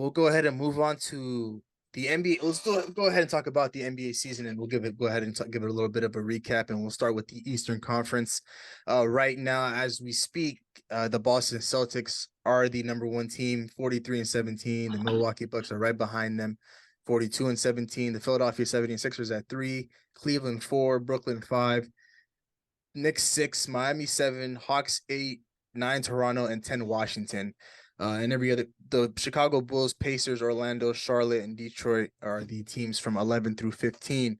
we'll go ahead and move on to the NBA. Let's go ahead and talk about the NBA season, and we'll go ahead and give it a little bit of a recap, and we'll start with the Eastern Conference. Right now, as we speak, the Boston Celtics are the number one team, 43-17. The Milwaukee Bucks are right behind them, 42-17. The Philadelphia 76ers at 3, Cleveland 4, Brooklyn 5, Knicks 6, Miami 7, Hawks 8, 9 Toronto, and 10 Washington. And every other, the Chicago Bulls, Pacers, Orlando, Charlotte, and Detroit are the teams from 11 through 15.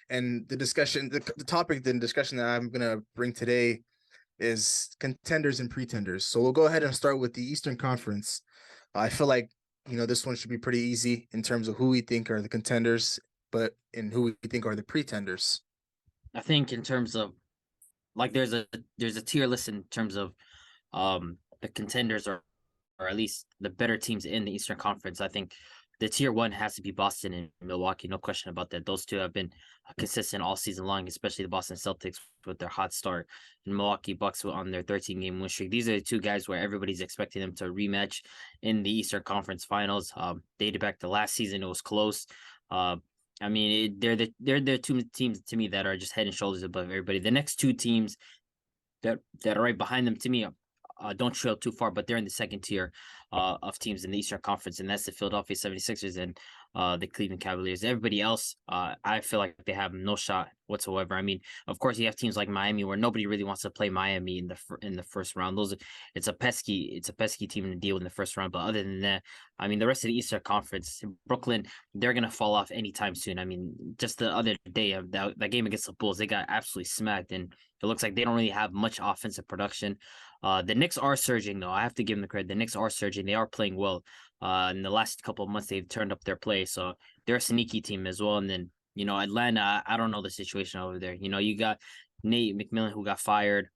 And the topic, the discussion that I'm going to bring today is contenders and pretenders. So we'll go ahead and start with the Eastern Conference. I feel like, this one should be pretty easy in terms of who we think are the contenders, but in who we think are the pretenders. I think in terms of like there's a tier list in terms of the contenders or at least the better teams in the Eastern Conference. I think the tier one has to be Boston and Milwaukee, no question about that. Those two have been consistent all season long, especially the Boston Celtics with their hot start and Milwaukee Bucks on their 13-game win streak. These are the two guys where everybody's expecting them to rematch in the Eastern Conference Finals. Dated back to last season, it was close. Uh, I mean, they're the two teams to me that are just head and shoulders above everybody. The next two teams that are right behind them to me don't trail too far, but they're in the second tier of teams in the Eastern Conference, and that's the Philadelphia 76ers and the Cleveland Cavaliers. Everybody else, I feel like they have no shot whatsoever. I mean, of course, you have teams like Miami where nobody really wants to play Miami in the first round. It's a pesky team to deal with in the first round. But other than that, I mean, the rest of the Eastern Conference, Brooklyn, they're gonna fall off anytime soon. I mean, just the other day, that game against the Bulls, they got absolutely smacked, and it looks like they don't really have much offensive production. The Knicks are surging, though. I have to give them the credit. The Knicks are surging. They are playing well. In the last couple of months, they've turned up their play, so they're a sneaky team as well. And then Atlanta. I don't know the situation over there. You got Nate McMillan who got fired.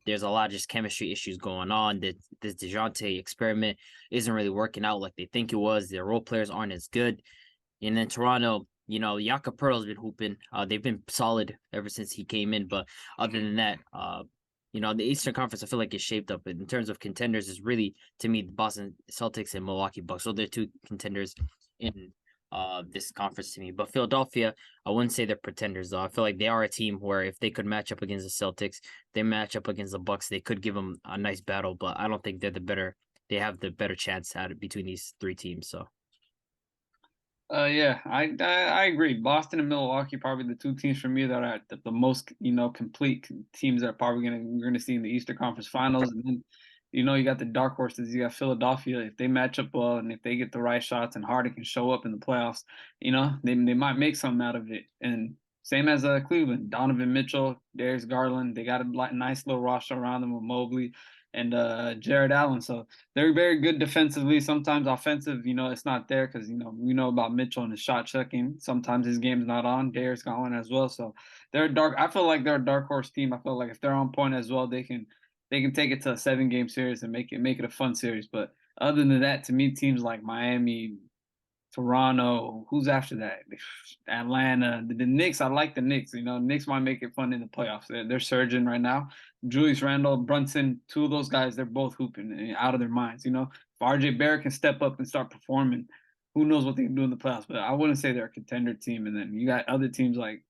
There's a lot of just chemistry issues going on. This Dejounte experiment isn't really working out like they think it was. Their role players aren't as good. And then Toronto, Jakob Pearl's been hooping. They've been solid ever since he came in. But other than that, the Eastern Conference, I feel like is shaped up. In terms of contenders, is really to me the Boston Celtics and Milwaukee Bucks. So they're two contenders in this conference to me. But Philadelphia, I wouldn't say they're pretenders though. I feel like they are a team where if they could match up against the Celtics, they match up against the Bucks, they could give them a nice battle. But I don't think they're the better. They have the better chance at it between these three teams. So. Yeah, I agree. Boston and Milwaukee probably the two teams for me that are the most complete teams that are probably we're gonna see in the Eastern Conference Finals. And then you got the dark horses. You got Philadelphia. If they match up well and if they get the right shots and Harden can show up in the playoffs, they might make something out of it. And same as Cleveland, Donovan Mitchell, Darius Garland. They got a nice little roster around them with Mobley and Jared Allen. So they're very good defensively. Sometimes offensive, it's not there because we know about Mitchell and his shot checking. Sometimes his game's not on. Darius Garland as well. So they're dark. I feel like they're a dark horse team. I feel like if they're on point as well, they can take it to a 7-game series and make it a fun series. But other than that, to me, teams like Miami, Toronto, who's after that? Atlanta, the Knicks. I like the Knicks. Knicks might make it fun in the playoffs. They're surging right now. Julius Randle, Brunson, two of those guys, they're both hooping out of their minds. If RJ Barrett can step up and start performing, who knows what they can do in the playoffs? But I wouldn't say they're a contender team. And then you got other teams like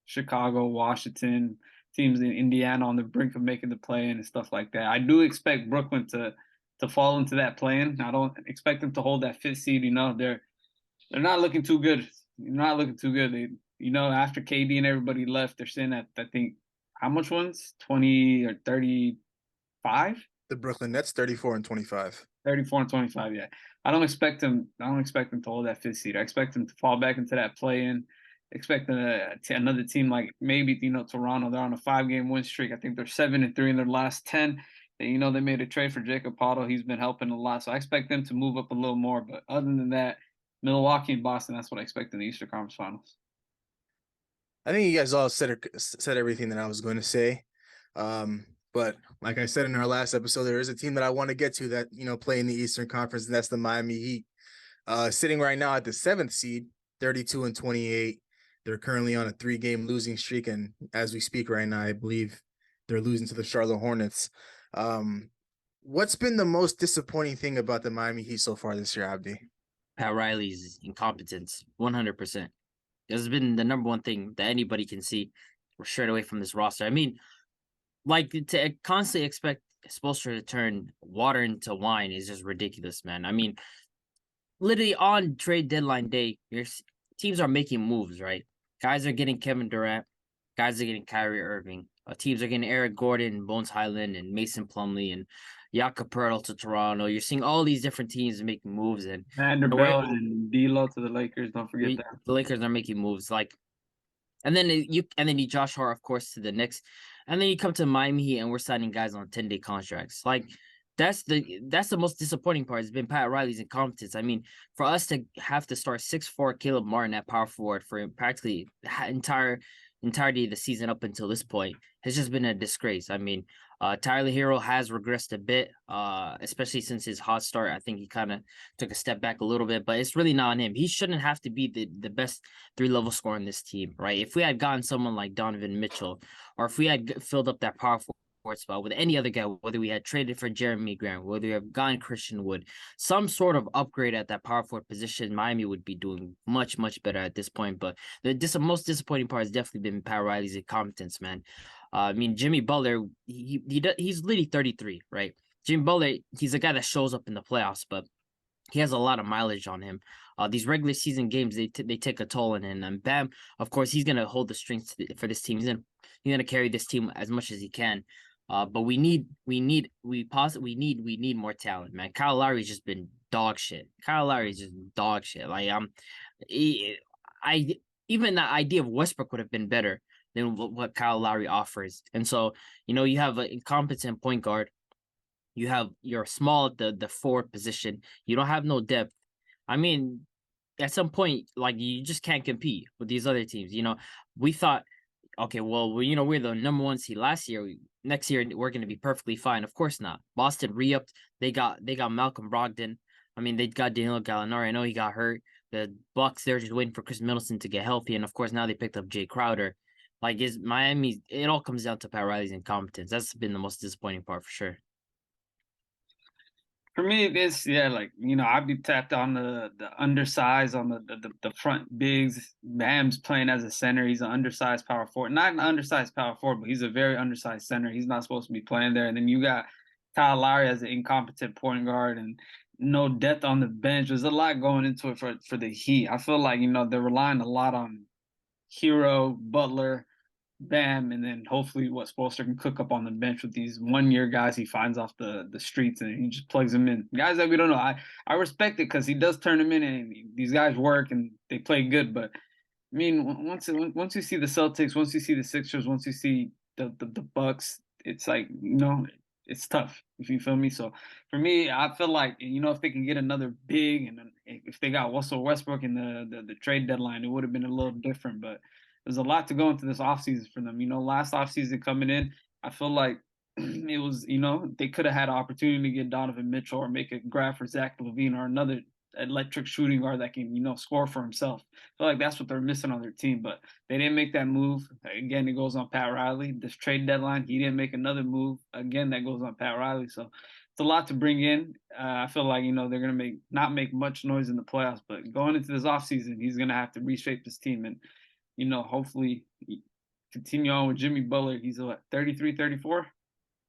Chicago, Washington, teams in Indiana on the brink of making the play-in and stuff like that. I do expect Brooklyn to fall into that play-in. I don't expect them to hold that fifth seed. They're not looking too good. They're not looking too good. After KD and everybody left, they're sitting at I think how much wins? 20 or 35? The Brooklyn Nets 34-25. 34 and 25, yeah. I don't expect them to hold that fifth seed. I expect them to fall back into that play-in. Expect another team like maybe Toronto. They're on a 5-game win streak. I think they're 7-3 in their last 10. They made a trade for Jacob Potto. He's been helping a lot, so I expect them to move up a little more. But other than that, Milwaukee and Boston, that's what I expect in the Eastern Conference Finals. I think you guys all said everything that I was going to say. But like I said in our last episode, there is a team that I want to get to that, play in the Eastern Conference, and that's the Miami Heat. Sitting right now at the 7th seed, 32-28. They're currently on a 3-game losing streak, and as we speak right now, I believe they're losing to the Charlotte Hornets. What's been the most disappointing thing about the Miami Heat so far this year, Abdi? Pat Riley's incompetence, 100%. This has been the number one thing that anybody can see straight away from this roster. I mean, like to constantly expect Spoelstra to turn water into wine is just ridiculous, man. I mean, literally on trade deadline day, your teams are making moves, right? Guys are getting Kevin Durant, guys are getting Kyrie Irving. Teams are getting Eric Gordon, Bones Highland, and Mason Plumlee, and Jakob Poeltl to Toronto. You're seeing all these different teams making moves, and Vanderbilt and D'Lo to the Lakers. Don't forget that. the Lakers are making moves. Like, and then you Josh Hart, of course, to the Knicks, and then you come to Miami Heat, and we're signing guys on 10-day contracts. Like, that's the most disappointing part. Has been Pat Riley's incompetence. I mean, for us to have to start 6'4" Caleb Martin at power forward for practically the entirety of the season up until this point has just been a disgrace. I mean, Tyler Hero has regressed a bit, especially since his hot start. I think he kind of took a step back a little bit, but it's really not on him. He shouldn't have to be the best 3-level scorer in this team, right? If we had gotten someone like Donovan Mitchell, or if we had filled up that power forward spot with any other guy, whether we had traded for Jeremy Grant, whether we have gotten Christian Wood, some sort of upgrade at that power forward position, Miami would be doing much, much better at this point. But the most disappointing part has definitely been Pat Riley's incompetence, man. I mean, Jimmy Butler, he's literally 33, right? Jimmy Butler, he's a guy that shows up in the playoffs, but he has a lot of mileage on him. These regular season games, they take a toll on him. And Bam, of course, he's gonna hold the strings for this team. He's gonna carry this team as much as he can. But we need more talent, man. Kyle Lowry's just been dog shit. Kyle Lowry's just dog shit. Like I even the idea of Westbrook would have been better than what Kyle Lowry offers. And so, you have an incompetent point guard. You're small at the forward position. You don't have no depth. I mean, at some point, like, you just can't compete with these other teams. We thought, okay, well, we're the number one seed last year. Next year we're going to be perfectly fine. Of course not. Boston re-upped. They got Malcolm Brogdon. I mean, they got Danilo Gallinari. I know he got hurt. The Bucks, they're just waiting for Chris Middleton to get healthy, and of course now they picked up Jay Crowder. Like, is Miami? It all comes down to Pat Riley's incompetence. That's been the most disappointing part for sure. For me, I'd be tapped on the undersized on the front bigs. Bam's playing as a center. He's an undersized power forward. Not an undersized power forward, but he's a very undersized center. He's not supposed to be playing there. And then you got Kyle Lowry as an incompetent point guard and no depth on the bench. There's a lot going into it for the Heat. I feel like, they're relying a lot on Hero, Butler, Bam, and then hopefully what Spoelstra can cook up on the bench with these 1-year guys he finds off the streets, and he just plugs them in. Guys that we don't know. I respect it because he does turn them in, and these guys work and they play good. But I mean, once you see the Celtics, once you see the Sixers, once you see the Bucks, it's like, it's tough, if you feel me. So for me, I feel like, if they can get another big, and if they got Russell Westbrook in the trade deadline, it would have been a little different. But there's a lot to go into this offseason for them. Last offseason coming in, I feel like it was, they could have had an opportunity to get Donovan Mitchell or make a grab for Zach LaVine or another electric shooting guard that can, score for himself. I feel like that's what they're missing on their team, but they didn't make that move. Again, it goes on Pat Riley. This trade deadline, he didn't make another move. Again, that goes on Pat Riley. So it's a lot to bring in. I feel like, they're going to not make much noise in the playoffs, but going into this offseason, he's going to have to reshape this team and, hopefully continue on with Jimmy Butler. He's 33, 34.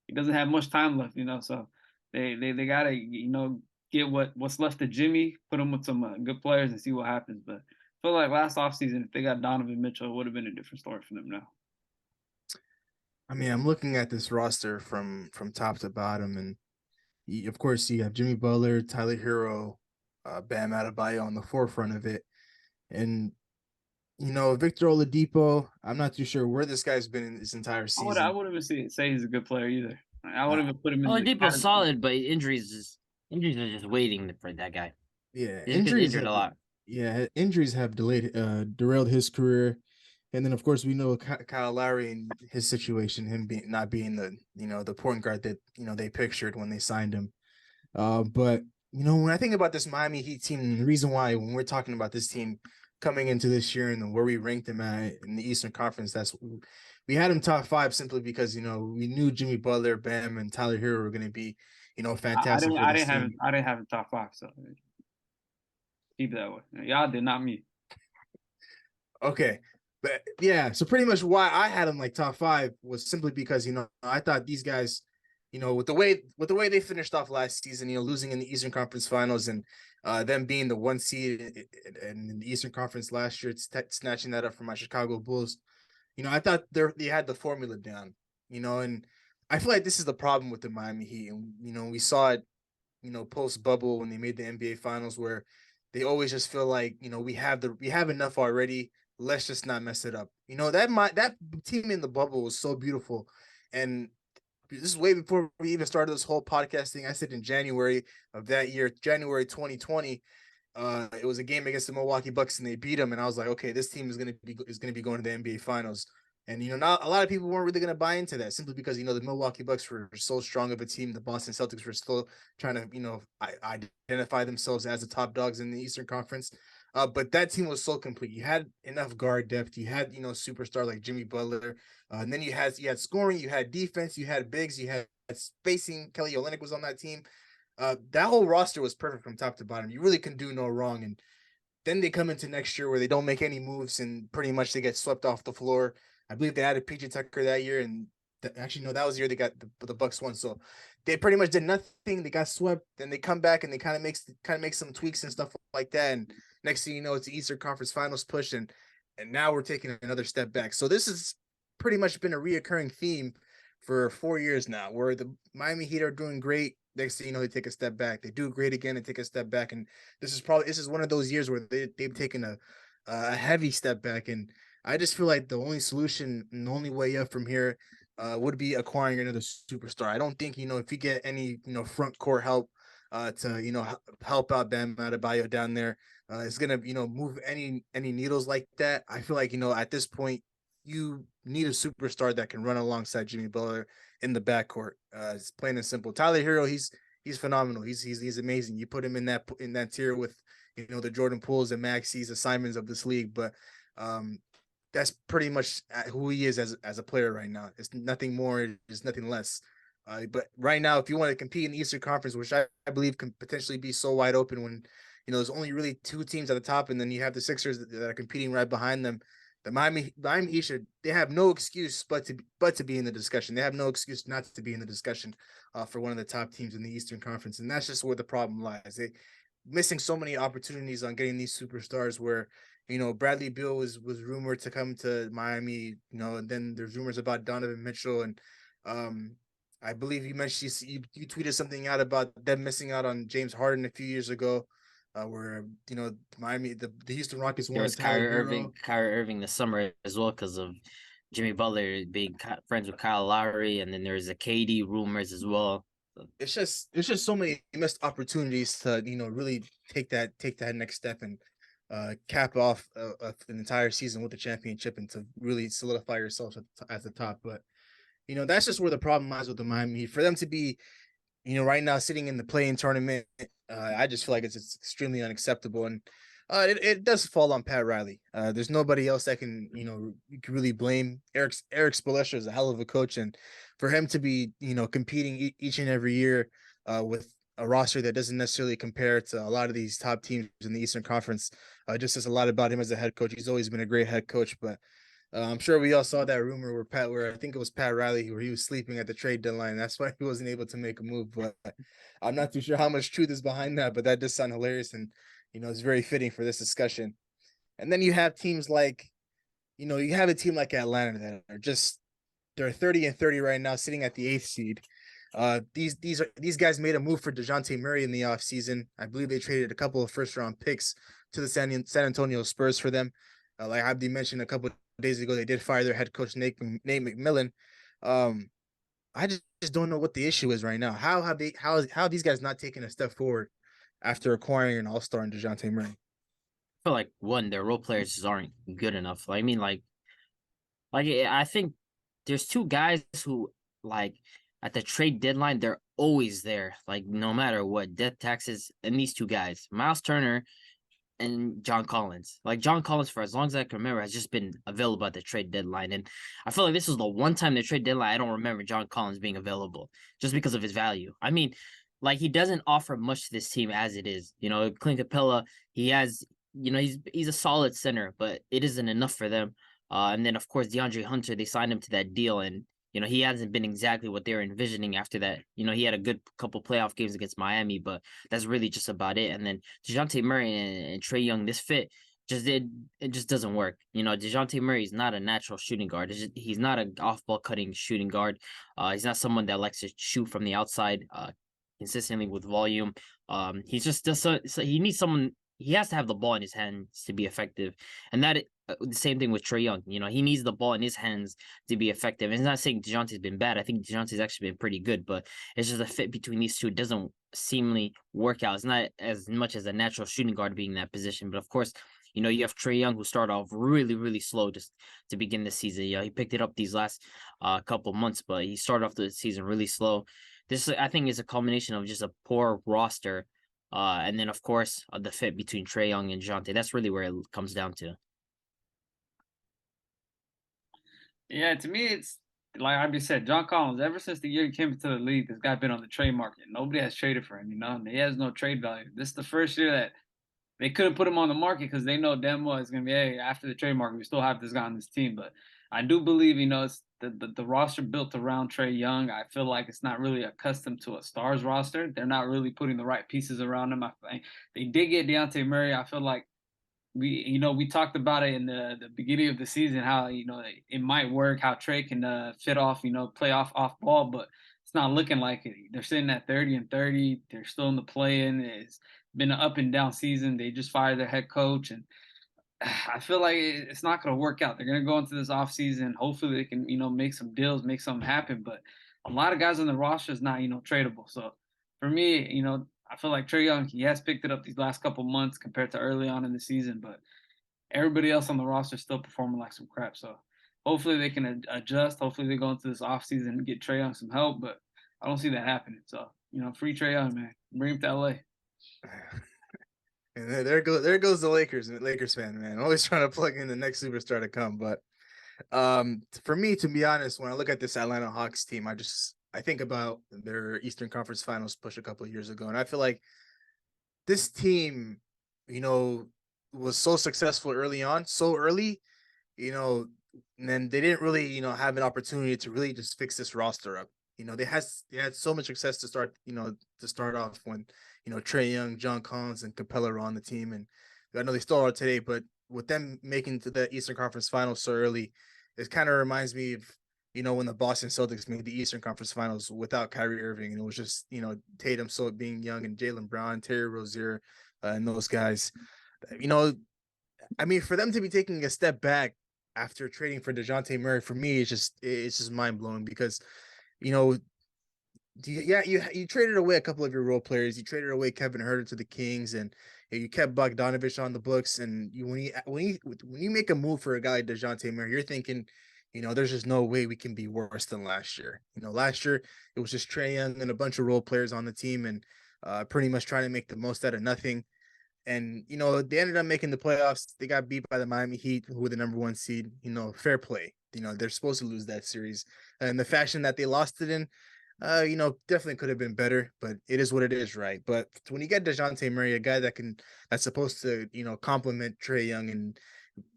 He doesn't have much time left, so they got to, get what's left of Jimmy, put him with some good players and see what happens. But I feel like last offseason, if they got Donovan Mitchell, it would have been a different story for them now. I mean, I'm looking at this roster from top to bottom, and of course you have Jimmy Butler, Tyler Hero, Bam Adebayo on the forefront of it. And Victor Oladipo, I'm not too sure where this guy's been in this entire season. I wouldn't even say he's a good player either. I wouldn't even put him in. Oladipo's solid, but injuries are just waiting for that guy. Yeah, He's been injured a lot. Yeah, injuries have derailed his career. And then, of course, we know Kyle Lowry and his situation, him not being the point guard that, they pictured when they signed him. But, when I think about this Miami Heat team, the reason why when we're talking about this team coming into this year and where we ranked them at in the Eastern Conference, we had them top 5 simply because, we knew Jimmy Butler, Bam, and Tyler Hero were going to be, fantastic. I didn't have him top 5. So Keep it that way. Y'all did, not me. Okay. But yeah, so pretty much why I had them like top 5 was simply because, I thought these guys, with the way they finished off last season, losing in the Eastern Conference Finals and them being the 1 seed in the Eastern Conference last year, snatching that up from my Chicago Bulls. I thought they had the formula down, and I feel like this is the problem with the Miami Heat. And, we saw it, post bubble when they made the NBA Finals, where they always just feel like, we have enough already. Let's just not mess it up. That team in the bubble was so beautiful, and this is way before we even started this whole podcast thing. I said in January of that year, January 2020, it was a game against the Milwaukee Bucks and they beat them, and I was like, okay, this team is gonna be going to the NBA Finals. And not a lot of people weren't really gonna buy into that simply because the Milwaukee Bucks were so strong of a team. The Boston Celtics were still trying to identify themselves as the top dogs in the Eastern Conference. But that team was so complete. You had enough guard depth. You had superstar like Jimmy Butler, and then you had scoring, you had defense, you had bigs, you had spacing. Kelly Olynyk was on that team. That whole roster was perfect from top to bottom. You really can do no wrong. And then they come into next year where they don't make any moves and pretty much they get swept off the floor. I believe they added PJ Tucker that year, and actually no, that was the year they got the Bucks won. So they pretty much did nothing. They got swept. Then they come back and they kind of make some tweaks and stuff like that. And next thing you know, it's the Eastern Conference Finals push, and now we're taking another step back. So this has pretty much been a reoccurring theme for 4 years now, where the Miami Heat are doing great. Next thing you know, they take a step back. They do great again and take a step back. And this is one of those years where they've taken a heavy step back. And I just feel like the only solution and the only way up from here would be acquiring another superstar. I don't think, if you get any, front court help to, help out Bam Adebayo down there, it's going to, move any needles like that. I feel like, at this point, you need a superstar that can run alongside Jimmy Butler in the backcourt. It's plain and simple. Tyler Hero, he's phenomenal. He's amazing. You put him in that tier with, the Jordan Pooles and Maxies, the Simons of this league, but that's pretty much who he is as a player right now. It's nothing more, it's nothing less. But right now, if you want to compete in the Eastern Conference, which I believe can potentially be so wide open when, there's only really 2 teams at the top, and then you have the Sixers that are competing right behind them. The Miami Heat they have no excuse but to be in the discussion. They have no excuse not to be in the discussion for one of the top teams in the Eastern Conference, and that's just where the problem lies. They missing so many opportunities on getting these superstars where, Bradley Beal was rumored to come to Miami, and then there's rumors about Donovan Mitchell. And I believe you mentioned you tweeted something out about them missing out on James Harden a few years ago, where, Miami, the Houston Rockets There was wanted Tyler Kyrie Irving this summer as well because of Jimmy Butler being friends with Kyle Lowry, and then there's the KD rumors as well. It's just so many missed opportunities to really take that next step and cap off an entire season with the championship and to really solidify yourself at the top. But that's just where the problem lies with the Miami Heat. For them to be right now sitting in the play-in tournament, I just feel like it's extremely unacceptable. And it does fall on Pat Riley. There's nobody else that can, you can really blame. Eric Spoelstra is a hell of a coach, and for him to be, competing each and every year with a roster that doesn't necessarily compare to a lot of these top teams in the Eastern Conference, just says a lot about him as a head coach. He's always been a great head coach, but I'm sure we all saw that rumor where I think it was Pat Riley where he was sleeping at the trade deadline. That's why he wasn't able to make a move. But I'm not too sure how much truth is behind that, but that does sound hilarious. And, it's very fitting for this discussion. And then you have teams like, you have a team like Atlanta that are they're 30-30 right now, sitting at the 8th seed. These guys made a move for DeJounte Murray in the offseason. I believe they traded a couple of first-round picks to the San Antonio Spurs for them. Like Abdi mentioned a couple of days ago, they did fire their head coach, Nate McMillan. I just don't know what the issue is right now. How have these guys not taken a step forward after acquiring an all-star in DeJounte Murray? I feel like their role players just aren't good enough. I mean, I think there's 2 guys who at the trade deadline they're always there, no matter what, death taxes, and these 2 guys, Miles Turner and John Collins. John Collins, for as long as I can remember, has just been available at the trade deadline. And I feel like this was the one time the trade deadline I don't remember John Collins being available just because of his value. I mean, like he doesn't offer much to this team as it is. You know, Clint Capella, he has, you know, he's a solid center, but it isn't enough for them. And then of course DeAndre Hunter, they signed him to that deal, and you know he hasn't been exactly what they were envisioning after that. You know, he had a good couple playoff games against Miami, but that's really just about it. And then DeJounte Murray and Trae Young, this fit it just doesn't work. You know, DeJounte Murray is not a natural shooting guard. He's not an off ball cutting shooting guard. He's not someone that likes to shoot from the outside consistently with volume. He's just so he needs someone. He has to have the ball in his hands to be effective, and that the same thing with Trae Young. You know, he needs the ball in his hands to be effective. And it's not saying DeJounte's been bad. I think DeJounte's actually been pretty good, but it's just a fit between these two. It doesn't seemingly work out. It's not as much as a natural shooting guard being in that position, but of course. You know, you have Trae Young who started off really, really slow just to begin the season. Yeah, he picked it up these last couple months, but he started off the season really slow. This, I think, is a culmination of just a poor roster, and then of course the fit between Trae Young and DeJounte. That's really where it comes down to. Yeah, to me, it's like I just said, John Collins. Ever since the year he came into the league, this guy been on the trade market. Nobody has traded for him. You know, and he has no trade value. This is the first year that they could have put him on the market because they know damn well it's gonna be, hey, after the trade market, we still have this guy on this team. But I do believe, you know, it's the roster built around Trae Young. I feel like it's not really accustomed to a stars roster. They're not really putting the right pieces around him. I think they did get Deontay Murray. I feel like we talked about it in the beginning of the season how it might work, how Trey can fit off, play off ball, but it's not looking like it. They're sitting at 30-30. They're still in the play-in. It's been an up and down season. They just fired their head coach, and I feel like it's not going to work out. They're going to go into this offseason. Hopefully they can make some deals, make something happen. But a lot of guys on the roster is not tradable. So for me, I feel like Trae Young, he has picked it up these last couple months compared to early on in the season, but everybody else on the roster is still performing like some crap. So hopefully they can adjust. Hopefully they go into this offseason and get Trae Young some help, but I don't see that happening. So, free Trae Young, man. Bring him to LA. And there goes the Lakers fan, man. Always trying to plug in the next superstar to come. But for me, to be honest, when I look at this Atlanta Hawks team, I think about their Eastern Conference Finals push a couple of years ago, and I feel like this team, was so successful early on, so early, and then they didn't really, have an opportunity to really just fix this roster up. They had so much success to start off when, Trae Young, John Collins, and Capella were on the team, and I know they still are today, but with them making to the Eastern Conference Finals so early, it kind of reminds me of, when the Boston Celtics made the Eastern Conference Finals without Kyrie Irving, and it was just, Tatum so being young and Jaylen Brown, Terry Rozier, and those guys. I mean, for them to be taking a step back after trading for DeJounte Murray, for me, it's just mind blowing because, you know, you traded away a couple of your role players. You traded away Kevin Huerter to the Kings, and you kept Bogdanovich on the books. And when you make a move for a guy like DeJounte Murray, you're thinking, there's just no way we can be worse than last year. Last year it was just Trae Young and a bunch of role players on the team, and pretty much trying to make the most out of nothing. And they ended up making the playoffs. They got beat by the Miami Heat, who were the number one seed. Fair play. They're supposed to lose that series, and the fashion that they lost it in, definitely could have been better. But it is what it is, right? But when you get DeJounte Murray, a guy that's supposed to complement Trae Young and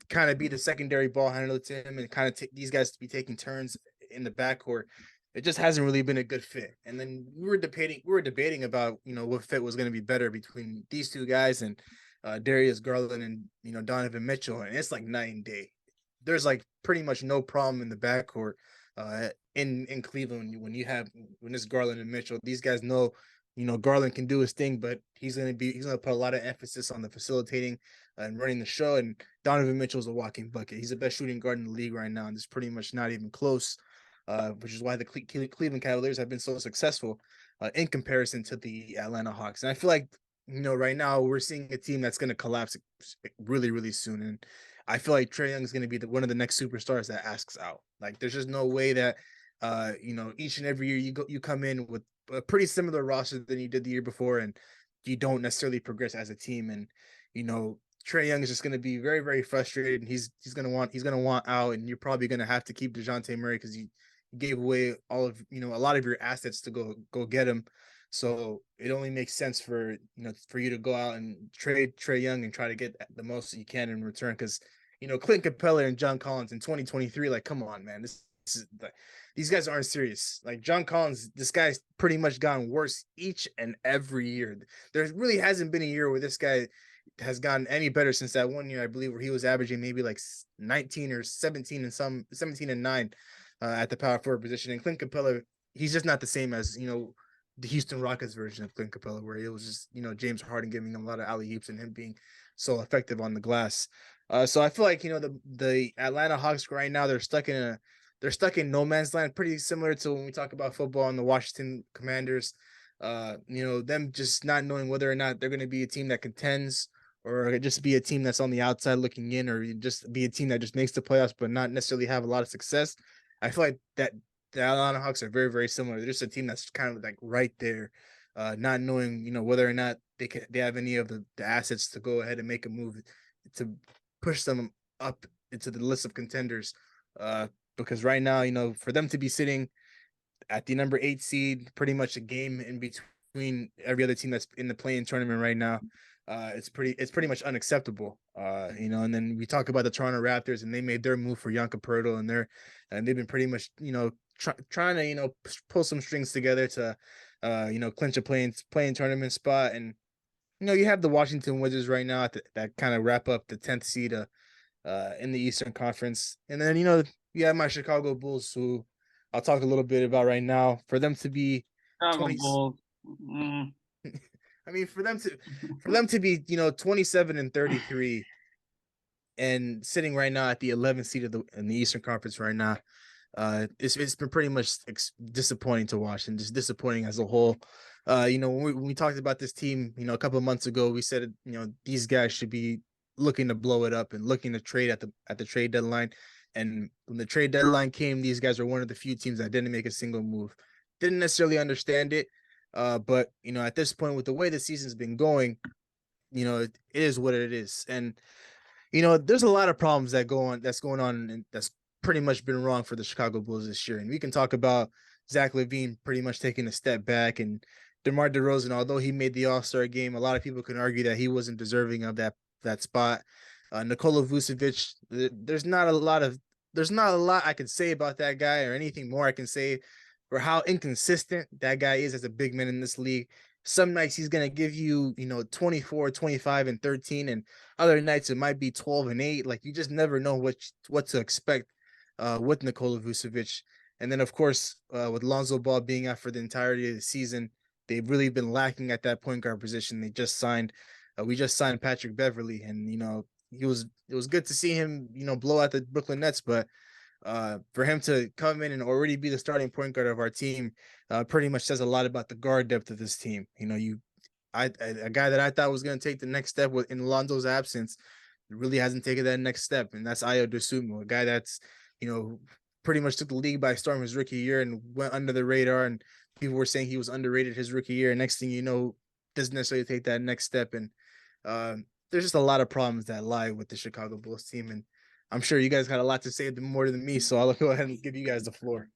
kind of be the secondary ball handler to him, and kind of take these guys to be taking turns in the backcourt, it just hasn't really been a good fit. And then we were debating about, what fit was going to be better between these two guys and Darius Garland and, Donovan Mitchell. And it's like night and day. There's like pretty much no problem in the backcourt in Cleveland when it's Garland and Mitchell. These guys know, Garland can do his thing, but he's going to put a lot of emphasis on the facilitating and running the show. And Donovan Mitchell's a walking bucket. He's the best shooting guard in the league right now, and it's pretty much not even close. Which is why the Cleveland Cavaliers have been so successful in comparison to the Atlanta Hawks. And I feel like, right now we're seeing a team that's going to collapse really, really soon. And I feel like Trae Young is going to be one of the next superstars that asks out. Like, there's just no way that, each and every year you come in with a pretty similar roster than you did the year before, and you don't necessarily progress as a team. And, Trae Young is just going to be very, very frustrated, and he's going to want out, and you're probably going to have to keep DeJounte Murray because you gave away a lot of your assets to go get him. So it only makes sense for for you to go out and trade Trae Young and try to get the most that you can in return. Because Clint Capella and John Collins in 2023, like, come on, man, this is like, these guys aren't serious. Like John Collins, this guy's pretty much gotten worse each and every year. There really hasn't been a year where this guy has gotten any better since that one year, I believe, where he was averaging maybe like 19 or 17 and 17 and 9 at the power forward position. And Clint Capella, he's just not the same as the Houston Rockets version of Clint Capella, where it was just James Harden giving him a lot of alley oops and him being so effective on the glass. So I feel like the Atlanta Hawks right now they're stuck in no man's land, pretty similar to when we talk about football and the Washington Commanders. Them just not knowing whether or not they're going to be a team that contends or just be a team that's on the outside looking in, or just be a team that just makes the playoffs but not necessarily have a lot of success. I feel like that the Atlanta Hawks are very, very similar. They're just a team that's kind of like right there, not knowing, whether or not they have any of the assets to go ahead and make a move to push them up into the list of contenders. Because right now, for them to be sitting at the number 8 seed, pretty much a game in between every other team that's in the play-in tournament right now. It's pretty much unacceptable. And then we talk about the Toronto Raptors, and they made their move for Janka Pirtle, and they've been pretty much trying to pull some strings together to clinch a playing tournament spot. And you have the Washington Wizards right now that kind of wrap up the 10th seed in the Eastern Conference, and then you have my Chicago Bulls, who I'll talk a little bit about right now. For them to be Chicago 20, Bulls. I mean, for them to be 27 and 33 and sitting right now at the 11th seed in the Eastern Conference right now, it's been pretty much disappointing to watch, and just disappointing as a whole. When we talked about this team, a couple of months ago, we said these guys should be looking to blow it up and looking to trade at the trade deadline. And when the trade deadline came, these guys are one of the few teams that didn't make a single move. Didn't necessarily understand it, but at this point, with the way the season's been going, it is what it is. And there's a lot of problems that's going on, and that's pretty much been wrong for the Chicago Bulls this year. And we can talk about Zach LaVine pretty much taking a step back, and DeMar DeRozan, although he made the All-Star game, a lot of people can argue that he wasn't deserving of that spot. Nikola Vucevic, there's not a lot I can say about that guy, or anything more I can say for how inconsistent that guy is as a big man in this league. Some nights he's going to give you, 24, 25, and 13. And other nights it might be 12 and 8. Like, you just never know what to expect with Nikola Vucevic. And then, of course, with Lonzo Ball being out for the entirety of the season, they've really been lacking at that point guard position. We just signed Patrick Beverly, and it was good to see him, blow out the Brooklyn Nets, but for him to come in and already be the starting point guard of our team pretty much says a lot about the guard depth of this team. A guy that I thought was going to take the next step in Lonzo's absence really hasn't taken that next step, and that's Ayo Dosunmu, a guy that's pretty much took the league by storm his rookie year and went under the radar, and people were saying he was underrated his rookie year. And next thing you know, doesn't necessarily take that next step. And there's just a lot of problems that lie with the Chicago Bulls team, and I'm sure you guys got a lot to say more than me, so I'll go ahead and give you guys the floor.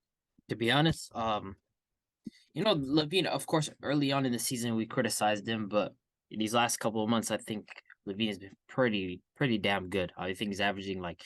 To be honest, LaVine, of course, early on in the season we criticized him, but in these last couple of months, I think LaVine has been pretty damn good. I think he's averaging like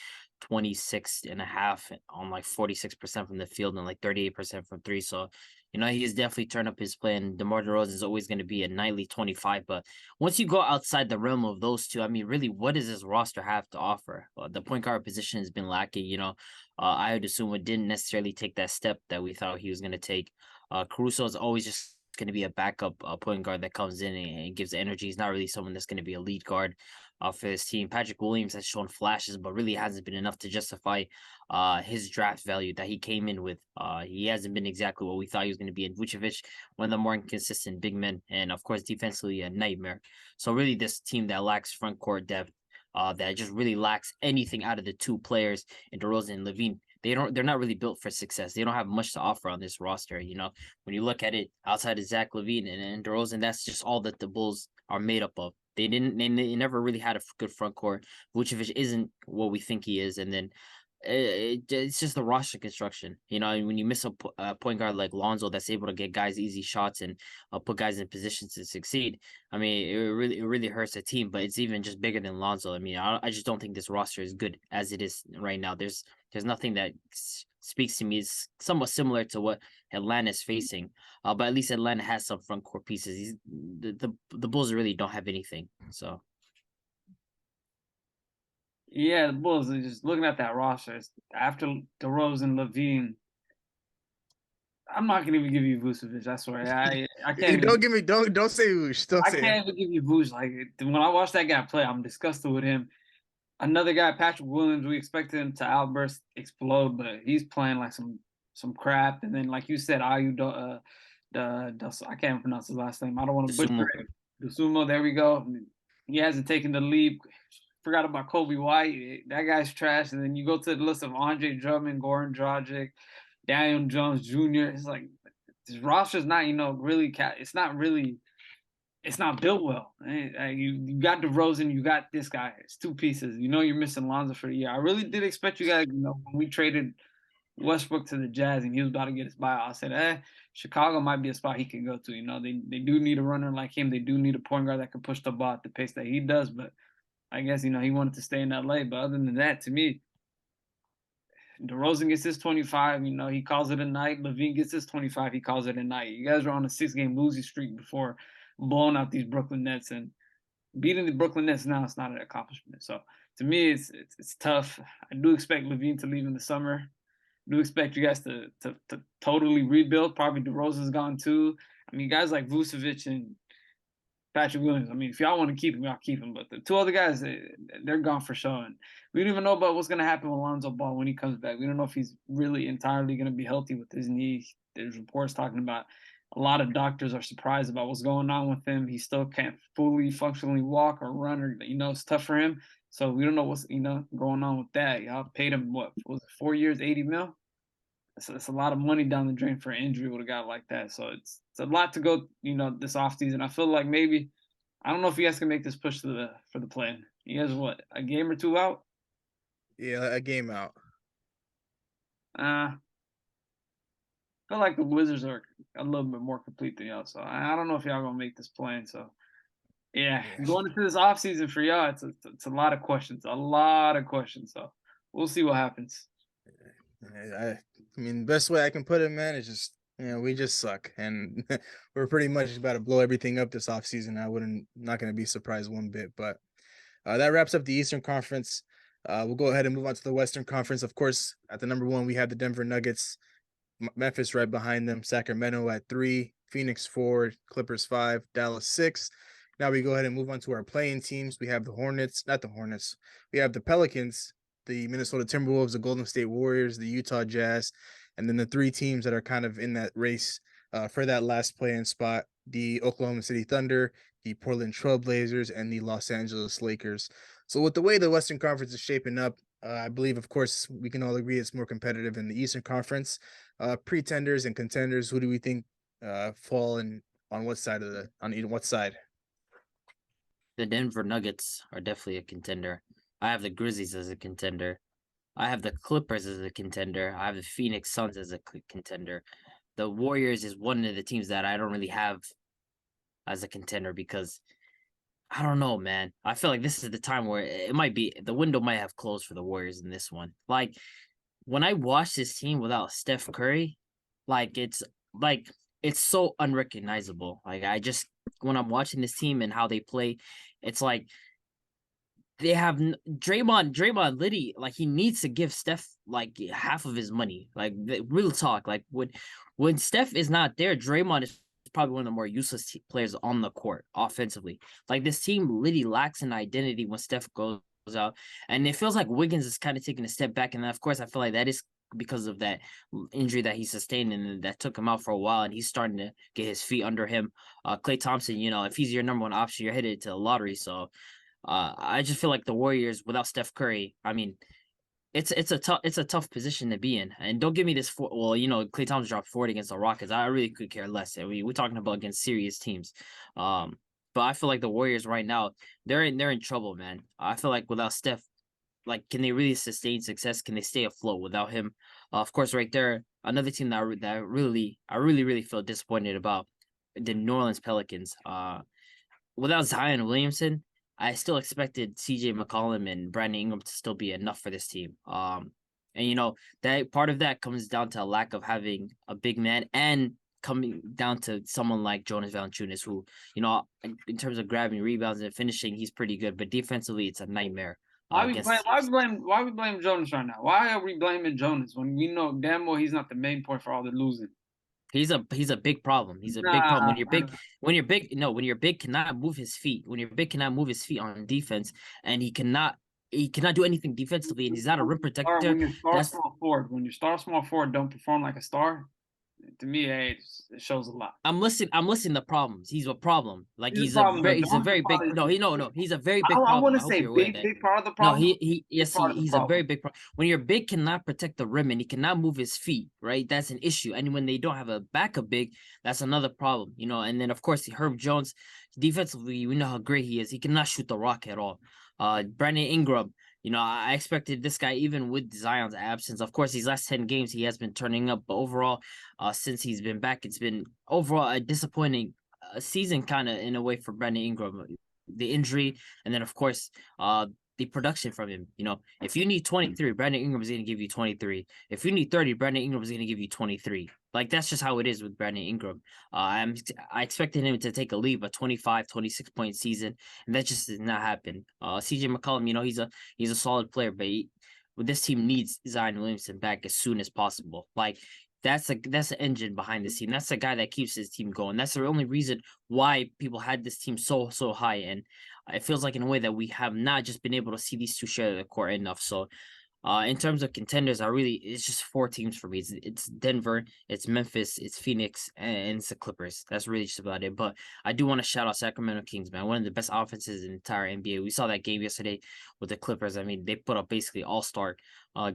26.5 on like 46% from the field and like 38% from three. So, he's definitely turned up his play, and DeMar DeRozan is always going to be a nightly 25. But once you go outside the realm of those two, I mean, really, what does this roster have to offer? The point guard position has been lacking. Ayo Dosunmu didn't necessarily take that step that we thought he was going to take. Caruso is always just going to be a backup point guard that comes in and gives energy. He's not really someone that's going to be a lead guard for his team. Patrick Williams has shown flashes, but really hasn't been enough to justify his draft value that he came in with. He hasn't been exactly what we thought he was going to be. And Vucevic, one of the more inconsistent big men, and of course defensively a nightmare. So really, this team that lacks front court depth, that just really lacks anything out of the two players in DeRozan and LaVine. They're not really built for success. They don't have much to offer on this roster. When you look at it outside of Zach LaVine and DeRozan, that's just all that the Bulls are made up of. They never really had a good front court. Vucevic isn't what we think he is. And then it's just the roster construction. You know, when you miss a point guard like Lonzo that's able to get guys easy shots and put guys in positions to succeed. I mean, it really hurts the team. But it's even just bigger than Lonzo. I mean, I just don't think this roster is good as it is right now. There's nothing that speaks to me. It's somewhat similar to what Atlanta is facing. But at least Atlanta has some front court pieces. The Bulls really don't have anything. So. Yeah, the Bulls are just looking at that roster. After DeRozan, Levine, I'm not gonna even give you Vucevic. I swear, I can't. Don't give me don't say Woosh. Don't I say can't even give you Vuce. Like when I watch that guy play, I'm disgusted with him. Another guy, Patrick Williams, we expected him to outburst, explode, but he's playing like some crap. And then, like you said, Ayu, I can't pronounce his last name. I don't want to butcher it. The Sumo, there we go. He hasn't taken the leap. Forgot about Kobe White. That guy's trash. And then you go to the list of Andre Drummond, Goran Dragic, Daniel Jones Jr. It's like this roster's not, really. It's not built well. You got DeRozan, you got this guy. It's two pieces. You're missing Lonzo for the year. I really did expect you guys. When we traded Westbrook to the Jazz and he was about to get his buyout, I said, Chicago might be a spot he can go to. They do need a runner like him. They do need a point guard that can push the ball at the pace that he does. But I guess he wanted to stay in LA. But other than that, to me, DeRozan gets his 25. He calls it a night. Levine gets his 25. He calls it a night. You guys are on a 6-game losing streak before blowing out these Brooklyn Nets, and beating the Brooklyn Nets now it's not an accomplishment. So to me, it's tough. I do expect Levine to leave in the summer. I do expect you guys to totally rebuild. Probably DeRozan's gone too. I mean, guys like Vucevic and Patrick Williams. I mean, if y'all want to keep him, y'all keep him. But the two other guys, they're gone for sure. And we don't even know about what's going to happen with Lonzo Ball when he comes back. We don't know if he's really entirely going to be healthy with his knee. There's reports talking about a lot of doctors are surprised about what's going on with him. He still can't fully functionally walk or run, or it's tough for him. So we don't know what's going on with that. Y'all paid him what was it, 4 years, $80 million? So it's a lot of money down the drain for an injury with a guy like that. So it's a lot to go, this offseason. I feel like maybe I don't know if you guys can make this push for the play. You guys what, a game or two out? Yeah, a game out. I feel like the Wizards are a little bit more complete than y'all. So I don't know if y'all gonna make this plan. So yeah, going into this offseason for y'all, it's a lot of questions. A lot of questions. So we'll see what happens. I mean, best way I can put it, man, is just we just suck, and we're pretty much about to blow everything up this offseason. Not going to be surprised one bit. But that wraps up the Eastern Conference. We'll go ahead and move on to the Western Conference. Of course, at the number 1, we have the Denver Nuggets, Memphis right behind them, Sacramento at 3, Phoenix 4, Clippers 5, Dallas 6. Now we go ahead and move on to our playing teams. We have the Hornets, not the Hornets. We have the Pelicans, the Minnesota Timberwolves, the Golden State Warriors, the Utah Jazz, and then the 3 teams that are kind of in that race for that last play-in spot, the Oklahoma City Thunder, the Portland Trailblazers, and the Los Angeles Lakers. So with the way the Western Conference is shaping up, I believe, of course, we can all agree it's more competitive in the Eastern Conference. Pretenders and contenders, who do we think fall on what side on what side? The Denver Nuggets are definitely a contender. I have the Grizzlies as a contender. I have the Clippers as a contender. I have the Phoenix Suns as a contender. The Warriors is one of the teams that I don't really have as a contender because I don't know, man. I feel like this is the time where it might be the window might have closed for the Warriors in this one. Like when I watch this team without Steph Curry, it's so unrecognizable. Like when I'm watching this team and how they play, it's like they have Draymond Liddy, like he needs to give Steph like half of his money. Like real talk. Like when Steph is not there, Draymond is probably one of the more useless players on the court offensively. Like this team really lacks an identity when Steph goes out, and it feels like Wiggins is kind of taking a step back. And of course, I feel like that is because of that injury that he sustained and that took him out for a while, and he's starting to get his feet under him. Klay Thompson, if he's your number 1 option, you're headed to the lottery. So I just feel like the Warriors without Steph Curry, I mean, it's a tough position to be in. And don't give me this Klay Thompson dropped 40 against the Rockets. I really could care less. I mean, we're talking about against serious teams. But I feel like the Warriors right now, they're in trouble, man. I feel like without Steph, like, can they really sustain success? Can they stay afloat without him? Of course, right there, another team that I really feel disappointed about, the New Orleans Pelicans. Without Zion Williamson, I still expected CJ McCollum and Brandon Ingram to still be enough for this team. And that part of that comes down to a lack of having a big man, and coming down to someone like Jonas Valanciunas, who, in terms of grabbing rebounds and finishing, he's pretty good, but defensively, it's a nightmare against teams. Why we blame Jonas right now? Why are we blaming Jonas when we know damn well he's not the main point for all the losing? He's a big problem. He's a big problem. When you're big cannot move his feet. When you're big cannot move his feet on defense, and he cannot do anything defensively, and he's not a rim protector. When you start small forward don't perform like a star, to me, it shows a lot. I'm listing the problems. He's a problem. Like he's a very big. He's a very big problem. I want to say big part of the problem. No, he's a very big problem. When your big cannot protect the rim and he cannot move his feet, right? That's an issue. And when they don't have a backup big, that's another problem. And then of course Herb Jones, defensively, we know how great he is. He cannot shoot the rock at all. Brandon Ingram, I expected this guy, even with Zion's absence. Of course, these last 10 games, he has been turning up. But overall, since he's been back, it's been overall a disappointing season, kind of, in a way, for Brandon Ingram. The injury, and then, of course, the production from him. If you need 23, Brandon Ingram is going to give you 23. If you need 30, Brandon Ingram is going to give you 23. Like, that's just how it is with Brandon Ingram. I expected him to take a leap, a 25, 26-point season, and that just did not happen. CJ McCollum, he's a solid player, but this team needs Zion Williamson back as soon as possible. Like, that's the engine behind this team. That's the guy that keeps his team going. That's the only reason why people had this team so high. And it feels like, in a way, that we have not just been able to see these two share the court enough. So, in terms of contenders, it's just 4 teams for me. It's Denver, it's Memphis, it's Phoenix, and it's the Clippers. That's really just about it. But I do want to shout out Sacramento Kings, man. One of the best offenses in the entire NBA. We saw that game yesterday with the Clippers. I mean, they put up basically all-star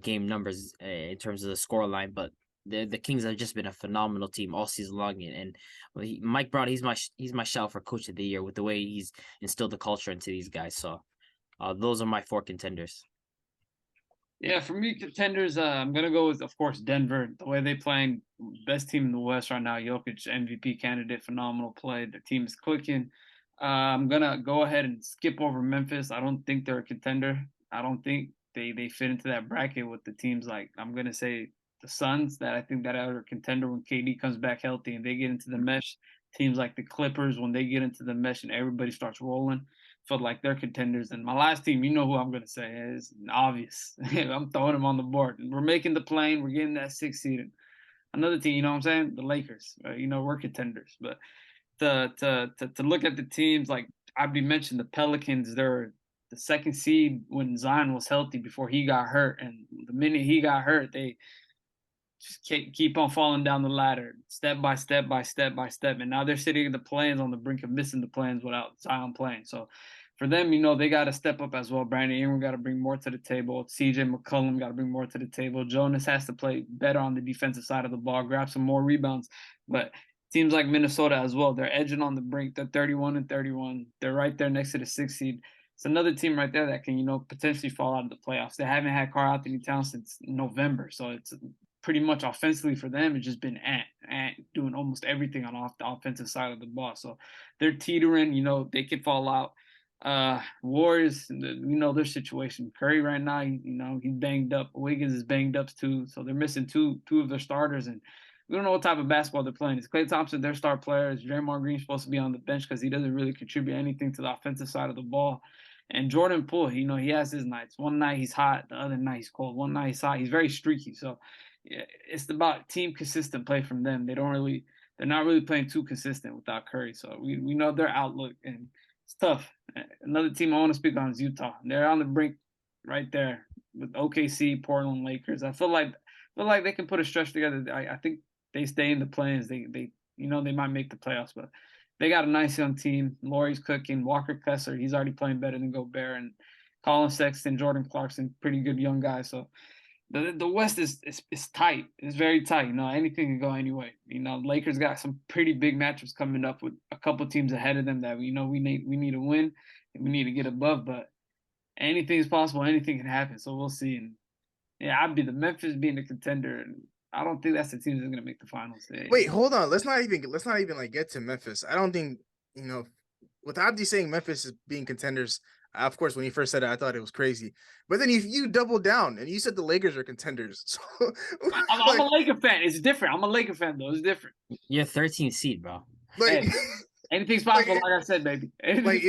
game numbers in terms of the scoreline, but the Kings have just been a phenomenal team all season long, and Mike Brown, he's my shout for Coach of the Year with the way he's instilled the culture into these guys. So, those are my 4 contenders. Yeah, for me, contenders, I'm gonna go with, of course, Denver. The way they playing, best team in the West right now. Jokic, MVP candidate, phenomenal play. The team is clicking. I'm gonna go ahead and skip over Memphis. I don't think they're a contender. I don't think they fit into that bracket with the teams like, I'm gonna say, the Suns, that I think that are a contender when KD comes back healthy and they get into the mesh. Teams like the Clippers, when they get into the mesh and everybody starts rolling, feel like they're contenders. And my last team, you know who I'm going to say, is obvious. I'm throwing them on the board. We're making the plane. We're getting that 6th seed. Another team, you know what I'm saying? The Lakers. We're contenders. But to look at the teams, like Abdi mentioned, the Pelicans, they're the 2nd seed when Zion was healthy before he got hurt. And the minute he got hurt, they just keep on falling down the ladder, step by step. And now they're sitting in the plans, on the brink of missing the plans without Zion playing. So for them, they got to step up as well. Brandon Ingram got to bring more to the table. CJ McCollum got to bring more to the table. Jonas has to play better on the defensive side of the ball, grab some more rebounds. But teams like Minnesota as well, they're edging on the brink. They're 31-31. They're right there next to the 6th seed. It's another team right there that can, potentially fall out of the playoffs. They haven't had Karl-Anthony Towns since November, so it's pretty much offensively for them, it's just been doing almost everything on the offensive side of the ball. So they're teetering, they could fall out. Warriors, their situation. Curry right now, he's banged up. Wiggins is banged up too. So they're missing two of their starters, and we don't know what type of basketball they're playing. Is Klay Thompson their star player? Is Draymond Green supposed to be on the bench because he doesn't really contribute anything to the offensive side of the ball? And Jordan Poole, he has his nights. One night he's hot, the other night he's cold. One night he's hot. He's very streaky. So it's about team consistent play from them. They're not really playing too consistent without Curry. So we know their outlook, and it's tough. Another team I want to speak on is Utah. They're on the brink right there with OKC, Portland, Lakers. I feel like they can put a stretch together. I think they stay in the plans. They might make the playoffs, but they got a nice young team. Laurie's cooking. Walker Kessler, he's already playing better than Gobert, and Colin Sexton, Jordan Clarkson, pretty good young guys. So the West is tight. It's very tight. Anything can go anyway. Lakers got some pretty big matchups coming up with a couple teams ahead of them that we need to win and we need to get above. But anything's possible. Anything can happen. So we'll see. And yeah, I'd be the Memphis being the contender, and I don't think that's the team that's gonna make the finals. Wait, hold on. Let's not even like get to Memphis. I don't think, with Abdi saying Memphis is being contenders. Of course, when he first said it, I thought it was crazy. But then you doubled down and you said the Lakers are contenders. So I'm a Laker fan. It's different. I'm a Laker fan though. It's different. You're 13th seed, bro. like, Hey, anything's possible. Like I said, baby. like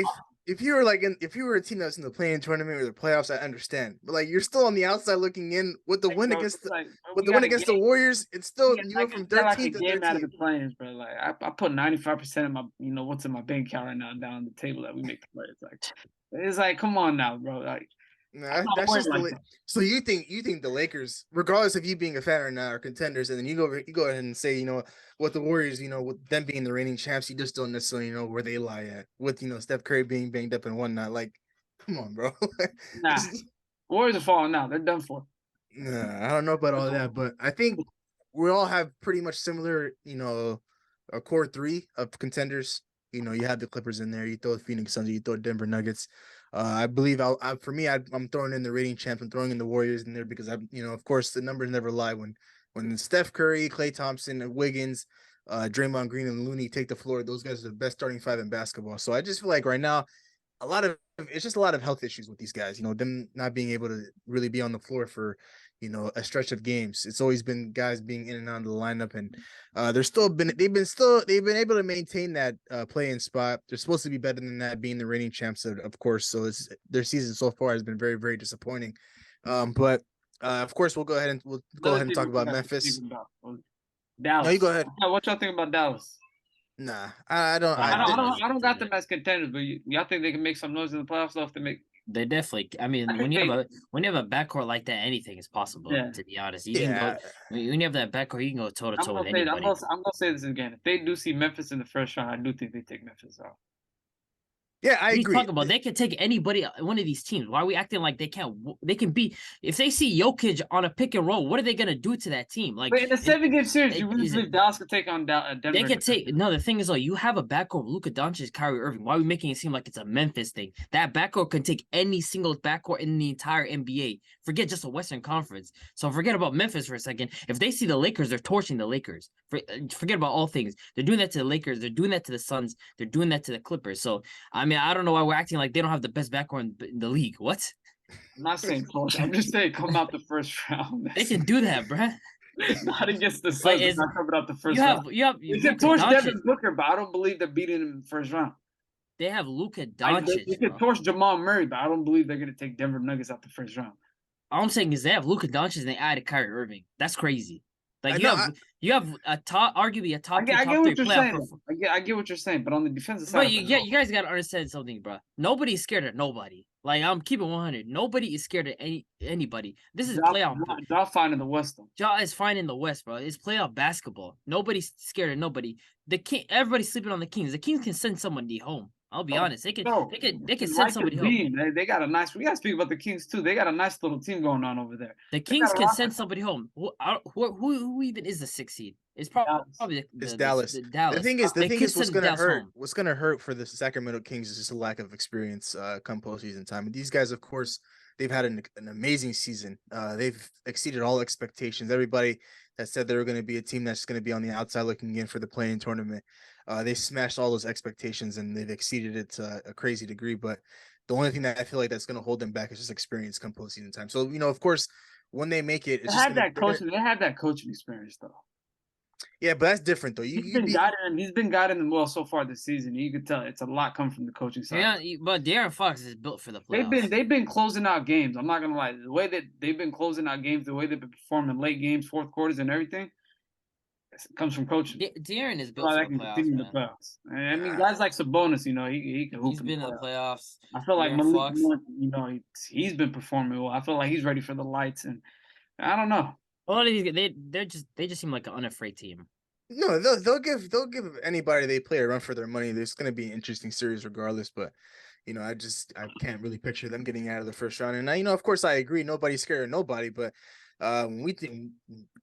if you were if you were a team that's in the playing tournament or the playoffs, I understand. But like you're still on the outside looking in with the win against the Warriors. It's still you went from 13 to 13. Out of the plans, bro. Like I put 95% of my what's in my bank account right now down on the table that we make the plays. Like it's like, come on now, bro. Like nah, that's just like so you think the Lakers, regardless of you being a fan or not, are contenders, and then you go ahead and say, what the Warriors, with them being the reigning champs, you just don't necessarily know where they lie at with Steph Curry being banged up and whatnot. Like, come on, bro. Nah, Warriors are falling now. They're done for. Nah, I don't know about all that, but I think we all have pretty much similar, a core three of contenders. You have the Clippers in there. You throw the Phoenix Suns. You throw Denver Nuggets. I believe I'm throwing in the reigning champs. I'm throwing in the Warriors in there because of course, the numbers never lie. When Steph Curry, Klay Thompson, Wiggins, Draymond Green, and Looney take the floor, those guys are the best starting five in basketball. So I just feel like right now, it's just a lot of health issues with these guys. Them not being able to really be on the floor for a stretch of games. It's always been guys being in and out of the lineup, and they've been able to maintain that play-in spot. They're supposed to be better than that, being the reigning champs, of course. So their season so far has been very, very disappointing. But of course, we'll go ahead and talk about Memphis. Dallas. No, you go ahead. What y'all think about Dallas? Nah, I don't got them as contenders, but y'all think they can make some noise in the playoffs? If they make, they definitely. I mean, when you have a backcourt like that, anything is possible. Yeah. To be honest, you can go when you have that backcourt, you can go toe to toe with anybody. I'm gonna say this again. If they do see Memphis in the first round, I do think they take Memphis out. Yeah, I agree. Talk about they can take anybody, one of these teams. Why are we acting like they can't? They can beat if they see Jokic on a pick and roll. What are they gonna do to that team? Like, but in a 7-game series, you really believe Dallas could take on Denver? They could take. No, the thing is, though, you have a backcourt, Luka Doncic, Kyrie Irving. Why are we making it seem like it's a Memphis thing? That backcourt can take any single backcourt in the entire NBA. Forget just a Western Conference. So forget about Memphis for a second. If they see the Lakers, they're torching the Lakers. Forget about all things. They're doing that to the Lakers. They're doing that to the Suns. They're doing that to the Clippers. So I mean, I don't know why we're acting like they don't have the best backcourt in the league. What? I'm not saying torch. I'm just saying come out the first round. They can do that, bruh. Not against the Suns. Like, not coming out the first round. You can torch Devin Booker, but I don't believe they're beating him in the first round. They have Luka Doncic. You can torch Jamal Murray, but I don't believe they're going to take Denver Nuggets out the first round. All I'm saying is they have Luka Doncic and they added Kyrie Irving. That's crazy. Like you have a top, arguably a top. I get what you're saying. I get what you're saying, but on the defensive side, but you guys got to understand something, bro. Nobody's scared of nobody. Like I'm keeping 100. Nobody is scared of anybody. This is playoff. Ja fine in the West, though. Ja is fine in the West, bro. It's playoff basketball. Nobody's scared of nobody. Everybody's sleeping on the Kings. The Kings can send somebody home. I'll be honest. They can send somebody home. They got a nice. We got to speak about the Kings too. They got a nice little team going on over there. The Kings can send somebody home. Who even is the 6th seed? It's probably Dallas. Dallas. The thing is, what's gonna hurt? What's gonna hurt for the Sacramento Kings is just a lack of experience come postseason time. And these guys, of course, they've had an amazing season. They've exceeded all expectations. Everybody that said they were going to be a team that's going to be on the outside looking in for the play-in tournament, they smashed all those expectations and they've exceeded it to a crazy degree. But the only thing that I feel like that's going to hold them back is just experience come postseason time. So of course, when they make it, they have that coaching experience though. Yeah, but that's different though. He's been guiding them well so far this season. You could tell it's a lot coming from the coaching side. Yeah, but De'Aaron Fox is built for the playoffs. They've been closing out games. I'm not gonna lie. The way that they've been closing out games, the way they've been performing late games, fourth quarters, and everything, it comes from coaching. De'Aaron is built for the playoffs. I mean, guys like Sabonis, he can hoop. He's been in the playoffs. I feel like Malik Monk, he's been performing well. I feel like he's ready for the lights, and I don't know. A lot of these they just seem like an unafraid team. No, they'll give anybody they play a run for their money. There's going to be an interesting series regardless, but I can't really picture them getting out of the first round. And of course, I agree. Nobody's scared of nobody, but we think.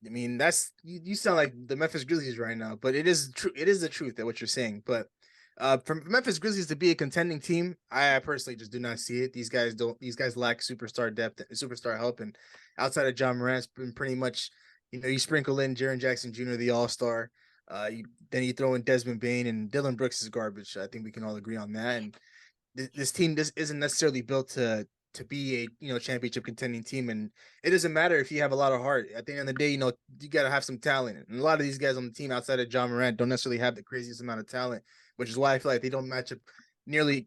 I mean, that's you sound like the Memphis Grizzlies right now, but it is true. It is the truth that what you're saying. But For Memphis Grizzlies to be a contending team, I personally just do not see it. These guys lack superstar depth, superstar help, and outside of John Morant's been pretty much, you sprinkle in Jaren Jackson Jr., the All-Star. Then you throw in Desmond Bain, and Dylan Brooks is garbage. I think we can all agree on that. And this team isn't necessarily built to be a championship contending team, and it doesn't matter if you have a lot of heart. At the end of the day, you got to have some talent, and a lot of these guys on the team outside of John Morant don't necessarily have the craziest amount of talent, which is why I feel like they don't match up nearly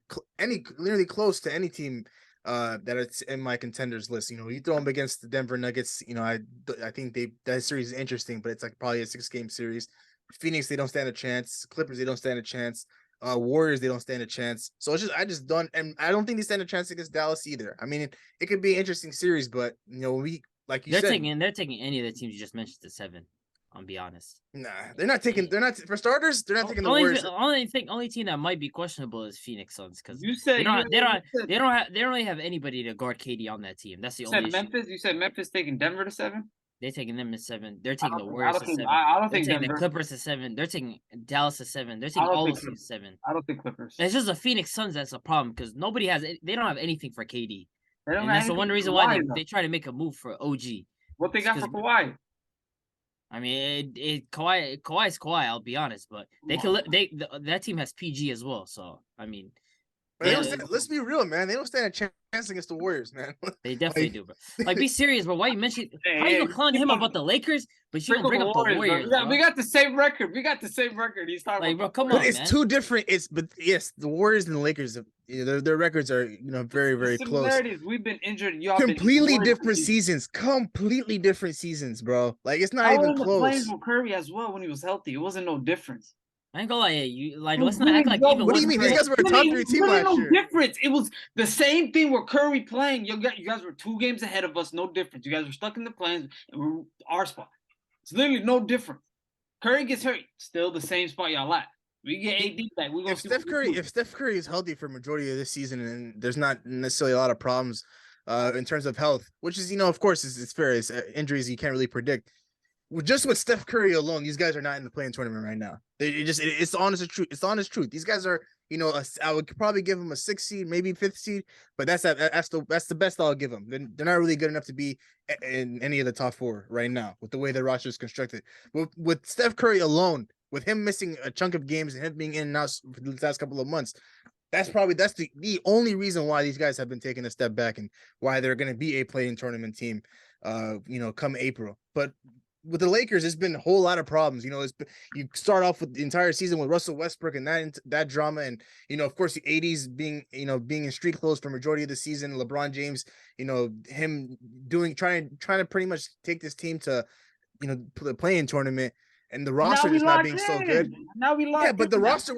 close to any team that it's in my contenders list. You throw them against the Denver Nuggets. I think that series is interesting, but it's like probably a 6-game series. Phoenix, they don't stand a chance. Clippers, they don't stand a chance. Warriors, they don't stand a chance. So I just don't, and I don't think they stand a chance against Dallas either. I mean, it could be an interesting series, but we like you they're said, taking any of the teams you just mentioned to 7. I'll be honest. nah, they're not for starters. They're not taking the only Warriors. only team that might be questionable is Phoenix Suns because You said they don't really have anybody to guard KD on that team. That's the only issue. Memphis. You said Memphis taking Denver to 7. They're taking them to 7. They're taking the I Warriors don't to think- 7. I don't They're think taking the Denver. Clippers to 7. They're taking Dallas to 7. They're I taking don't all think those teams to 7. I don't think Clippers. It's just the Phoenix Suns that's a problem because they don't have anything for KD. They don't And got that's the one anything reason for why Kawhi, though. they try to make a move for OG. What they got for Kawhi? I mean, Kawhi's Kawhi. I'll be honest, but that team has PG as well. So I mean, Let's be real, man. They don't stand a chance against the Warriors, man. They definitely do, bro. Like, be serious, bro. Why you mention? How you gonna clown him about the Lakers, but you gonna bring up the Warriors? We got the same record. He's talking like, bro, about. come But on, it's man. two different. But yes, the Warriors and the Lakers, their records are very very close. We've been injured. Y'all Completely been different seasons. Completely different seasons, bro. Like it's not even close. Playing with Curry as well when he was healthy. It wasn't no difference. I ain't gonna lie, you like. Let's not act like even. What do you mean? These guys were a top 3 team last year. Difference. It was the same thing with Curry playing. You guys were 2 games ahead of us. No difference. You guys were stuck in the plans and we're our spot. It's literally no difference. Curry gets hurt, still the same spot y'all at. We get AD back. We If Steph Curry is healthy for majority of this season, and there's not necessarily a lot of problems in terms of health, which is of course it's fair. It's injuries you can't really predict. Just with Steph Curry alone, these guys are not in the play-in tournament right now. It's the honest truth. It's the honest truth. These guys are, I would probably give them a 6th seed, maybe 5th seed, but that's the best I'll give them. They're not really good enough to be in any of the top 4 right now with the way the roster is constructed. With Steph Curry alone, with him missing a chunk of games and him being in and out for the last couple of months, that's the only reason why these guys have been taking a step back and why they're going to be a play-in tournament team, come April. But with the Lakers, there's been a whole lot of problems. You start off with the entire season with Russell Westbrook and that drama, and of course the 80s being in street clothes for majority of the season. LeBron James, him trying to pretty much take this team to the play-in tournament. And the roster just not being so good. Now we locked. Yeah, but the roster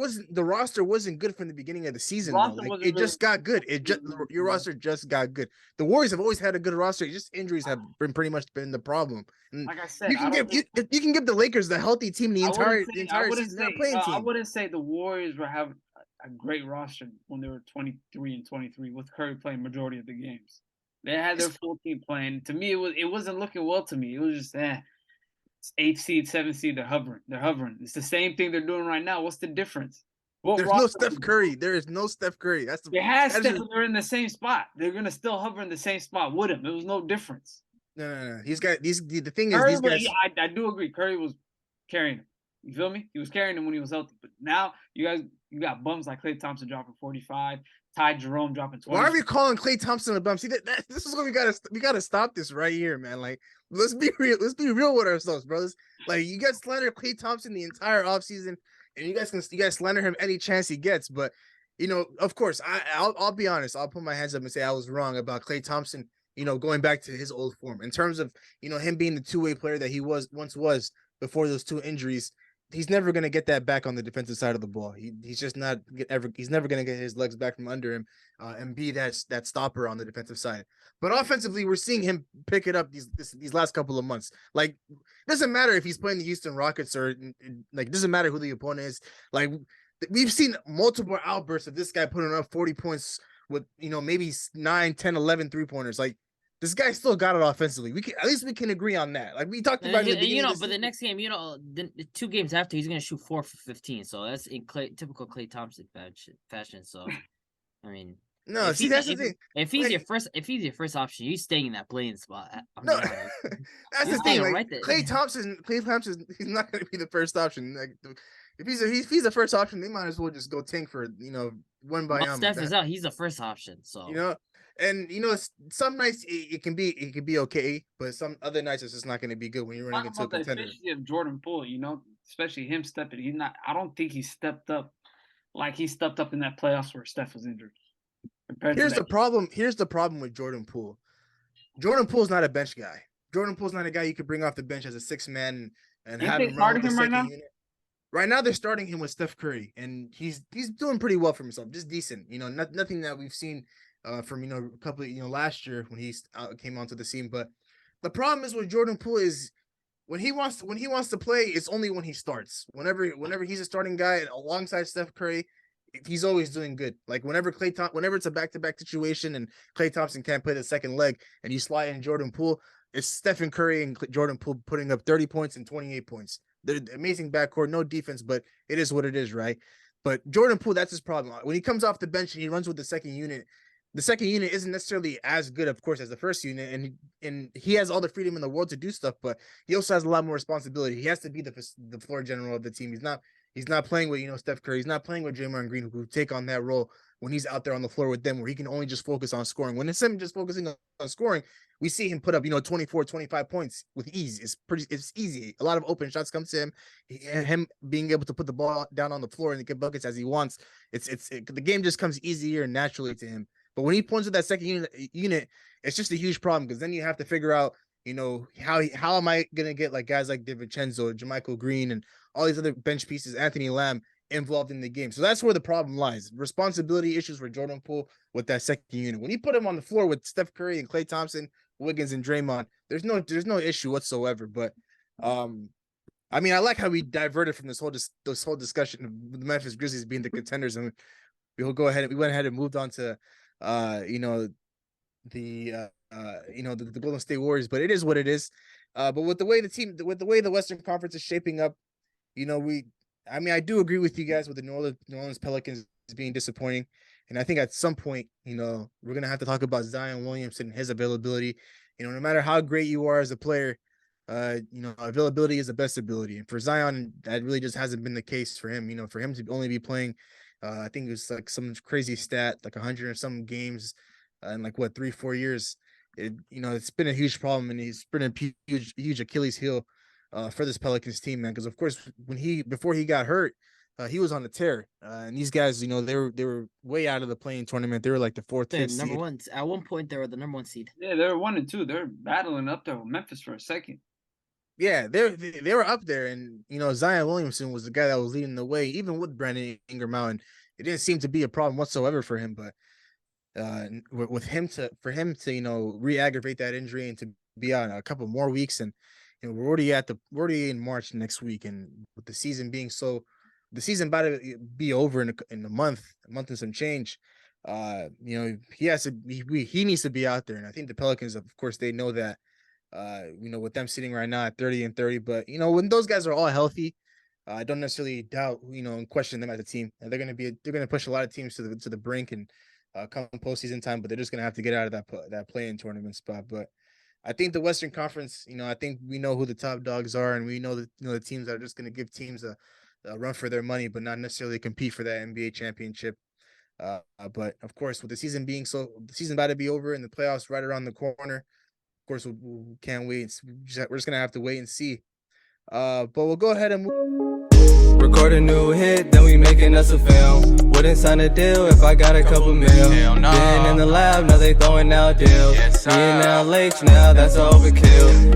wasn't good from the beginning of the season. Like, it just got good. Your roster just got good. The Warriors have always had a good roster. Just injuries have been pretty much been the problem. And like I said, you can give the Lakers the healthy team the entire season. They're playing team. I wouldn't say the Warriors were having a great roster when they were 23-23 with Curry playing majority of the games. They had their full team playing. To me, it wasn't looking well to me. It was just It's 8th seed, 7th seed. They're hovering. It's the same thing they're doing right now. What's the difference? There's no Steph Curry. There is no Steph Curry. They had Steph. They're in the same spot. They're gonna still hover in the same spot with him. It was no difference. No. He's got these. The thing is, Curry these guys. I do agree. Curry was carrying him. You feel me? He was carrying him when he was healthy. But now you got bums like Klay Thompson dropping 45, Ty Jerome dropping 20. Why are we calling Klay Thompson a bum? See this is what we gotta stop this right here, man. Like, let's be real. Let's be real with ourselves, brothers. Like, you guys slander Klay Thompson the entire offseason, and you guys slander him any chance he gets. But of course, I'll be honest. I'll put my hands up and say I was wrong about Klay Thompson. Going back to his old form in terms of him being the 2-way player that he once was before those 2 injuries. He's never going to get that back on the defensive side of the ball. He's just not he's never going to get his legs back from under him and be that stopper on the defensive side. But offensively, we're seeing him pick it up these last couple of months. Like, doesn't matter if he's playing the Houston Rockets or like, doesn't matter who the opponent is. Like, we've seen multiple outbursts of this guy putting up 40 points with, maybe 9, 10, 11 3-pointers. Like, this guy still got it offensively. At least we can agree on that. Like we talked about in the beginning of the but the season. next game, the 2 games after, he's gonna shoot 4 for 15. So that's in typical Klay Thompson fashion. So, I mean, No, if see, that's the thing. if he's your first option, he's staying in that playing spot. No, honest. that's He's the thing. staying Like right there. Klay Thompson, he's not going to be the first option. Like if he's the first option, they might as well just go tank for one by Once Steph is out, he's the first option. So and some nights it can be okay, but some other nights it's just not going to be good when you're running into a contender. Especially of Jordan Poole, especially him stepping. He's not. I don't think he stepped up like he stepped up in that playoffs where Steph was injured. Here's the problem. Here's the problem with Jordan Poole. Jordan Poole's not a bench guy. Jordan Poole's not a guy you could bring off the bench as a 6-man and have him run with the second unit. Right now, they're starting him with Steph Curry, and he's doing pretty well for himself, just decent. Nothing that we've seen from a couple of, last year when he came onto the scene. But the problem is with Jordan Poole is when he wants to play, it's only when he starts. Whenever he's a starting guy alongside Steph Curry, he's always doing good. Like whenever it's a back-to-back situation and Klay Thompson can't play the second leg, and you slide in Jordan Poole, it's Stephen Curry and Jordan Poole putting up 30 points and 28 points. They're amazing backcourt, no defense, but it is what it is, right? But Jordan Poole, that's his problem. When he comes off the bench and he runs with the second unit isn't necessarily as good, of course, as the first unit, and he has all the freedom in the world to do stuff, but he also has a lot more responsibility. He has to be the floor general of the team. He's not playing with Steph Curry. He's not playing with Draymond Green, who take on that role when he's out there on the floor with them, where he can only just focus on scoring. When it's him just focusing on scoring, we see him put up 24, 25 points with ease. It's easy. A lot of open shots come to him. Him being able to put the ball down on the floor and get buckets as he wants. The game just comes easier and naturally to him. But when he points to that second unit, it's just a huge problem, because then you have to figure out, how am I gonna get like guys like DiVincenzo, JaMychal Green, and all these other bench pieces, Anthony Lamb, involved in the game. So that's where the problem lies. Responsibility issues for Jordan Poole with that second unit. When you put him on the floor with Steph Curry and Klay Thompson, Wiggins, and Draymond, there's no issue whatsoever. But I like how we diverted from this whole discussion of the Memphis Grizzlies being the contenders, and we went ahead and moved on to the Golden State Warriors. But it is what it is. But with the way the Western Conference is shaping up, I do agree with you guys with the New Orleans Pelicans being disappointing. And I think at some point, we're going to have to talk about Zion Williamson and his availability. No matter how great you are as a player, availability is the best ability. And for Zion, that really just hasn't been the case for him. For him to only be playing, I think it was like some crazy stat, like 100 or some games in 3-4 years. It's been a huge problem, and he's been a huge Achilles heel for this Pelicans team, man. Because of course, before he got hurt, he was on a tear, and these guys, they were way out of the playing tournament. They were like the fourth, fifth number seed. one. At one point, they were the number 1 seed. Yeah, they were 1 and 2. They're battling up there with Memphis for a second. Yeah, they were up there, and Zion Williamson was the guy that was leading the way, even with Brandon Ingram out, and it didn't seem to be a problem whatsoever for him. But for him to re-aggravate that injury and to be out a couple more weeks, and we're already in March next week, and with the season about to be over in a month and some change, he needs to be out there. And I think the Pelicans, of course, they know that, with them sitting right now at 30-30, but when those guys are all healthy, I don't necessarily doubt, and question them as a team. And they're going to push a lot of teams to the brink and come postseason time, but they're just going to have to get out of that play-in tournament spot. But I think the Western Conference, I think we know who the top dogs are, and we know that the teams that are just going to give teams a run for their money, but not necessarily compete for that NBA championship. But of course, with the season about to be over and the playoffs right around the corner, of course, we can't wait. We're just going to have to wait and see. But we'll go ahead and record a new hit, then we making us a film. Wouldn't sign a deal if I got a couple mil. Been in the lab, now they throwing out deals. Yes, now late, now that's overkill.